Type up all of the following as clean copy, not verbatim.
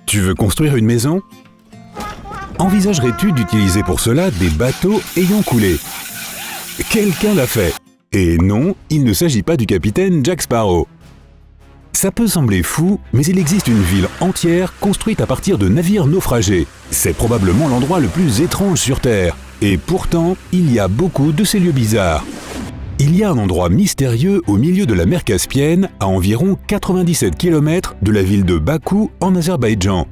Tu veux construire une maison? Envisagerais-tu d'utiliser pour cela des bateaux ayant coulé? Quelqu'un l'a fait. Et non, il ne s'agit pas du capitaine Jack Sparrow. Ça peut sembler fou, mais il existe une ville entière construite à partir de navires naufragés. C'est probablement l'endroit le plus étrange sur Terre. Et pourtant, il y a beaucoup de ces lieux bizarres. Il y a un endroit mystérieux au milieu de la mer Caspienne, à environ 97 km de la ville de Bakou en Azerbaïdjan.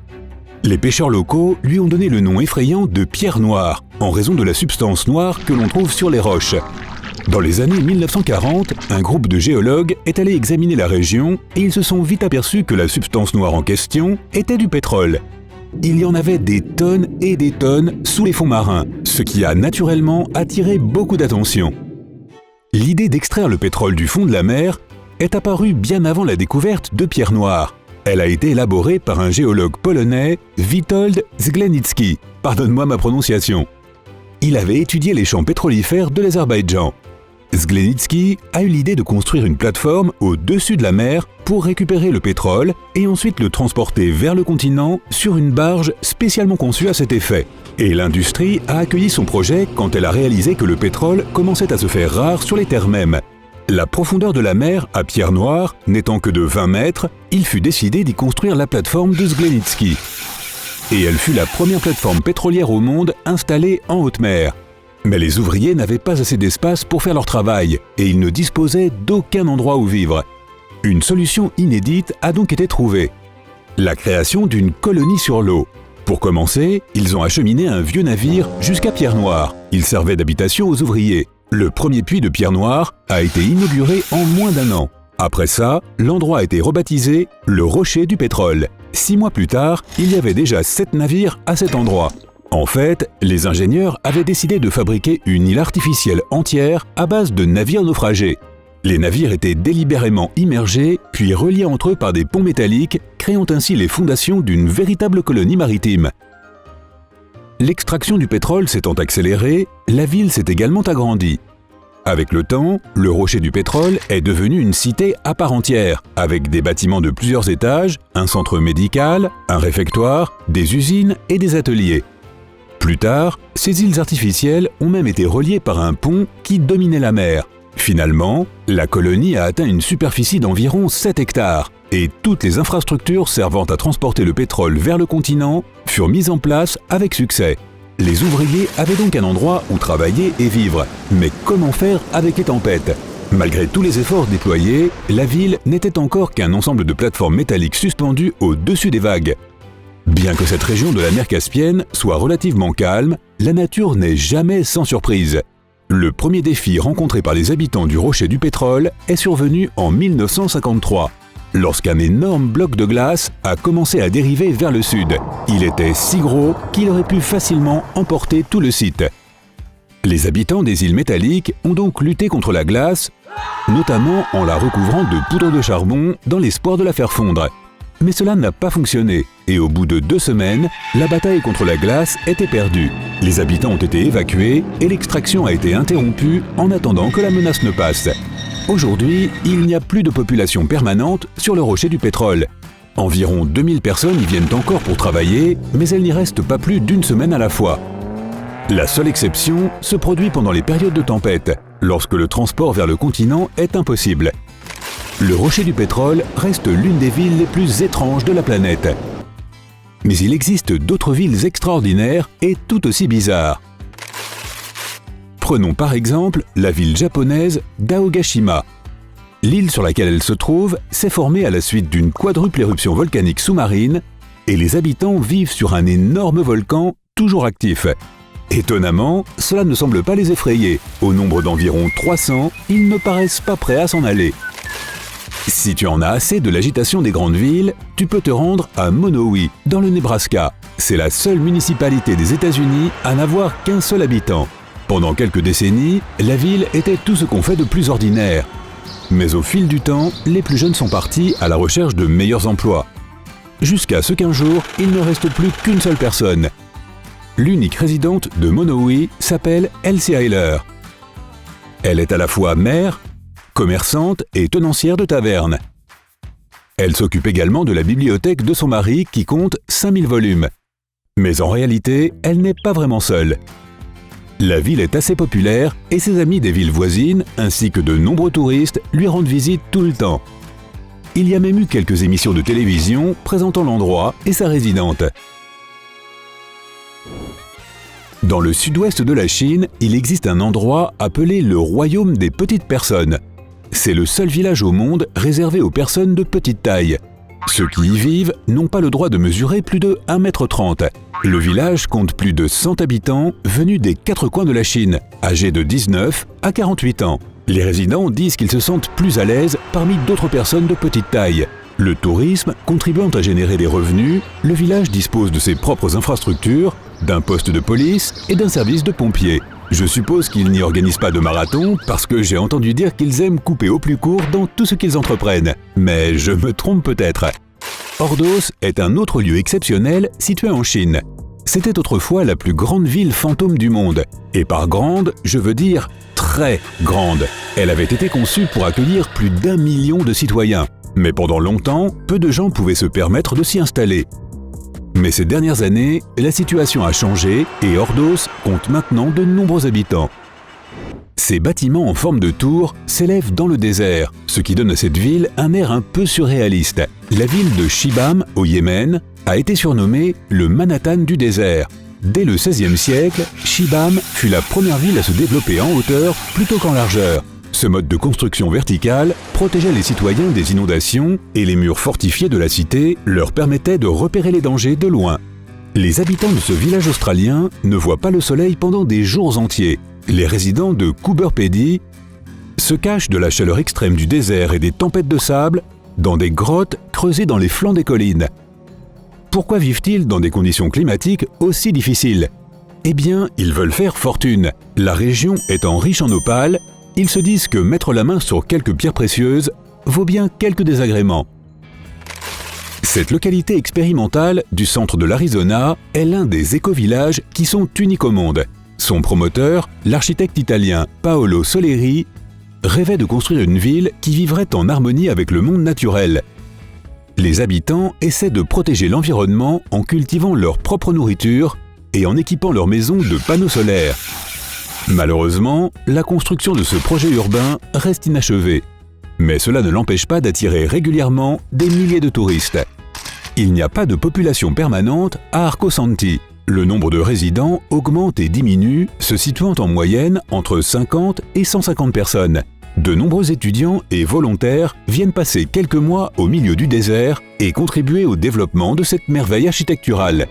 Les pêcheurs locaux lui ont donné le nom effrayant de pierre noire, en raison de la substance noire que l'on trouve sur les roches. Dans les années 1940, un groupe de géologues est allé examiner la région et ils se sont vite aperçus que la substance noire en question était du pétrole. Il y en avait des tonnes et des tonnes sous les fonds marins, ce qui a naturellement attiré beaucoup d'attention. L'idée d'extraire le pétrole du fond de la mer est apparue bien avant la découverte de pierre noire. Elle a été élaborée par un géologue polonais, Witold Zglenicki. Pardonne-moi ma prononciation. Il avait étudié les champs pétrolifères de l'Azerbaïdjan. Zglenicki a eu l'idée de construire une plateforme au-dessus de la mer pour récupérer le pétrole et ensuite le transporter vers le continent sur une barge spécialement conçue à cet effet. Et l'industrie a accueilli son projet quand elle a réalisé que le pétrole commençait à se faire rare sur les terres mêmes. La profondeur de la mer à pierre noire n'étant que de 20 mètres, il fut décidé d'y construire la plateforme de Zglenicki. Et elle fut la première plateforme pétrolière au monde installée en haute mer. Mais les ouvriers n'avaient pas assez d'espace pour faire leur travail et ils ne disposaient d'aucun endroit où vivre. Une solution inédite a donc été trouvée. La création d'une colonie sur l'eau. Pour commencer, ils ont acheminé un vieux navire jusqu'à Pierre Noire. Il servait d'habitation aux ouvriers. Le premier puits de Pierre Noire a été inauguré en moins d'1 an. Après ça, l'endroit a été rebaptisé le Rocher du Pétrole. 6 mois plus tard, il y avait déjà 7 navires à cet endroit. En fait, les ingénieurs avaient décidé de fabriquer une île artificielle entière à base de navires naufragés. Les navires étaient délibérément immergés, puis reliés entre eux par des ponts métalliques, créant ainsi les fondations d'une véritable colonie maritime. L'extraction du pétrole s'étant accélérée, la ville s'est également agrandie. Avec le temps, le Rocher du Pétrole est devenu une cité à part entière, avec des bâtiments de plusieurs étages, un centre médical, un réfectoire, des usines et des ateliers. Plus tard, ces îles artificielles ont même été reliées par un pont qui dominait la mer. Finalement, la colonie a atteint une superficie d'environ 7 hectares et toutes les infrastructures servant à transporter le pétrole vers le continent furent mises en place avec succès. Les ouvriers avaient donc un endroit où travailler et vivre. Mais comment faire avec les tempêtes? Malgré tous les efforts déployés, la ville n'était encore qu'un ensemble de plateformes métalliques suspendues au-dessus des vagues. Bien que cette région de la mer Caspienne soit relativement calme, la nature n'est jamais sans surprise. Le premier défi rencontré par les habitants du Rocher du Pétrole est survenu en 1953, lorsqu'un énorme bloc de glace a commencé à dériver vers le sud. Il était si gros qu'il aurait pu facilement emporter tout le site. Les habitants des îles métalliques ont donc lutté contre la glace, notamment en la recouvrant de poudre de charbon dans l'espoir de la faire fondre. Mais cela n'a pas fonctionné, et au bout de 2 semaines, la bataille contre la glace était perdue. Les habitants ont été évacués et l'extraction a été interrompue en attendant que la menace ne passe. Aujourd'hui, il n'y a plus de population permanente sur le Rocher du Pétrole. Environ 2000 personnes y viennent encore pour travailler, mais elles n'y restent pas plus d'1 semaine à la fois. La seule exception se produit pendant les périodes de tempête, lorsque le transport vers le continent est impossible. Le Rocher du Pétrole reste l'une des villes les plus étranges de la planète. Mais il existe d'autres villes extraordinaires et tout aussi bizarres. Prenons par exemple la ville japonaise d'Aogashima. L'île sur laquelle elle se trouve s'est formée à la suite d'une quadruple éruption volcanique sous-marine et les habitants vivent sur un énorme volcan toujours actif. Étonnamment, cela ne semble pas les effrayer. Au nombre d'environ 300, ils ne paraissent pas prêts à s'en aller. Si tu en as assez de l'agitation des grandes villes, tu peux te rendre à Monowi, dans le Nebraska. C'est la seule municipalité des États-Unis à n'avoir qu'un seul habitant. Pendant quelques décennies, la ville était tout ce qu'on fait de plus ordinaire. Mais au fil du temps, les plus jeunes sont partis à la recherche de meilleurs emplois. Jusqu'à ce qu'un jour, il ne reste plus qu'une seule personne. L'unique résidente de Monowi s'appelle Elsie Heiler. Elle est à la fois mère, commerçante et tenancière de taverne. Elle s'occupe également de la bibliothèque de son mari qui compte 5000 volumes. Mais en réalité, elle n'est pas vraiment seule. La ville est assez populaire et ses amis des villes voisines, ainsi que de nombreux touristes, lui rendent visite tout le temps. Il y a même eu quelques émissions de télévision présentant l'endroit et sa résidente. Dans le sud-ouest de la Chine, il existe un endroit appelé le Royaume des petites personnes. C'est le seul village au monde réservé aux personnes de petite taille. Ceux qui y vivent n'ont pas le droit de mesurer plus de 1,30 m. Le village compte plus de 100 habitants venus des 4 coins de la Chine, âgés de 19 à 48 ans. Les résidents disent qu'ils se sentent plus à l'aise parmi d'autres personnes de petite taille. Le tourisme contribuant à générer des revenus, le village dispose de ses propres infrastructures, d'un poste de police et d'un service de pompiers. Je suppose qu'ils n'y organisent pas de marathon parce que j'ai entendu dire qu'ils aiment couper au plus court dans tout ce qu'ils entreprennent. Mais je me trompe peut-être. Ordos est un autre lieu exceptionnel situé en Chine. C'était autrefois la plus grande ville fantôme du monde. Et par grande, je veux dire très grande. Elle avait été conçue pour accueillir plus d'1 million de citoyens. Mais pendant longtemps, peu de gens pouvaient se permettre de s'y installer. Mais ces dernières années, la situation a changé et Ordos compte maintenant de nombreux habitants. Ces bâtiments en forme de tour s'élèvent dans le désert, ce qui donne à cette ville un air un peu surréaliste. La ville de Shibam, au Yémen, a été surnommée le Manhattan du désert. Dès le XVIe siècle, Shibam fut la première ville à se développer en hauteur plutôt qu'en largeur. Ce mode de construction verticale protégeait les citoyens des inondations et les murs fortifiés de la cité leur permettaient de repérer les dangers de loin. Les habitants de ce village australien ne voient pas le soleil pendant des jours entiers. Les résidents de Coober Pedy se cachent de la chaleur extrême du désert et des tempêtes de sable dans des grottes creusées dans les flancs des collines. Pourquoi vivent-ils dans des conditions climatiques aussi difficiles? Eh bien, ils veulent faire fortune. La région étant riche en opale, ils se disent que mettre la main sur quelques pierres précieuses vaut bien quelques désagréments. Cette localité expérimentale du centre de l'Arizona est l'un des éco-villages qui sont uniques au monde. Son promoteur, l'architecte italien Paolo Soleri, rêvait de construire une ville qui vivrait en harmonie avec le monde naturel. Les habitants essaient de protéger l'environnement en cultivant leur propre nourriture et en équipant leurs maisons de panneaux solaires. Malheureusement, la construction de ce projet urbain reste inachevée. Mais cela ne l'empêche pas d'attirer régulièrement des milliers de touristes. Il n'y a pas de population permanente à Arco Santi. Le nombre de résidents augmente et diminue, se situant en moyenne entre 50 et 150 personnes. De nombreux étudiants et volontaires viennent passer quelques mois au milieu du désert et contribuer au développement de cette merveille architecturale.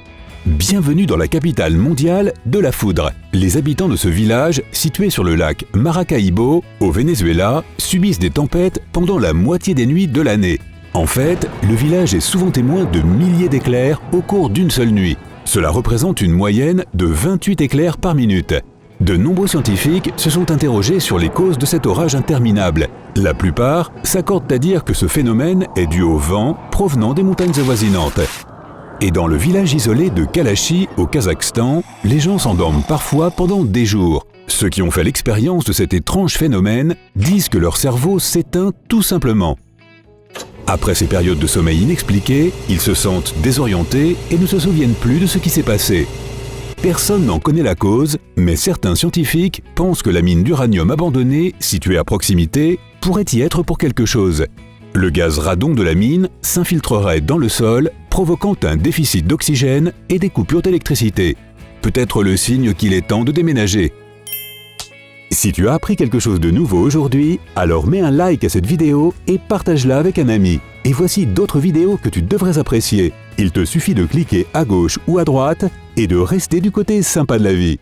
Bienvenue dans la capitale mondiale de la foudre. Les habitants de ce village, situé sur le lac Maracaibo, au Venezuela, subissent des tempêtes pendant la moitié des nuits de l'année. En fait, le village est souvent témoin de milliers d'éclairs au cours d'une seule nuit. Cela représente une moyenne de 28 éclairs par minute. De nombreux scientifiques se sont interrogés sur les causes de cet orage interminable. La plupart s'accordent à dire que ce phénomène est dû au vent provenant des montagnes avoisinantes. Et dans le village isolé de Kalachi, au Kazakhstan, les gens s'endorment parfois pendant des jours. Ceux qui ont fait l'expérience de cet étrange phénomène disent que leur cerveau s'éteint tout simplement. Après ces périodes de sommeil inexpliquées, ils se sentent désorientés et ne se souviennent plus de ce qui s'est passé. Personne n'en connaît la cause, mais certains scientifiques pensent que la mine d'uranium abandonnée, située à proximité, pourrait y être pour quelque chose. Le gaz radon de la mine s'infiltrerait dans le sol, provoquant un déficit d'oxygène et des coupures d'électricité. Peut-être le signe qu'il est temps de déménager. Si tu as appris quelque chose de nouveau aujourd'hui, alors mets un like à cette vidéo et partage-la avec un ami. Et voici d'autres vidéos que tu devrais apprécier. Il te suffit de cliquer à gauche ou à droite et de rester du côté sympa de la vie.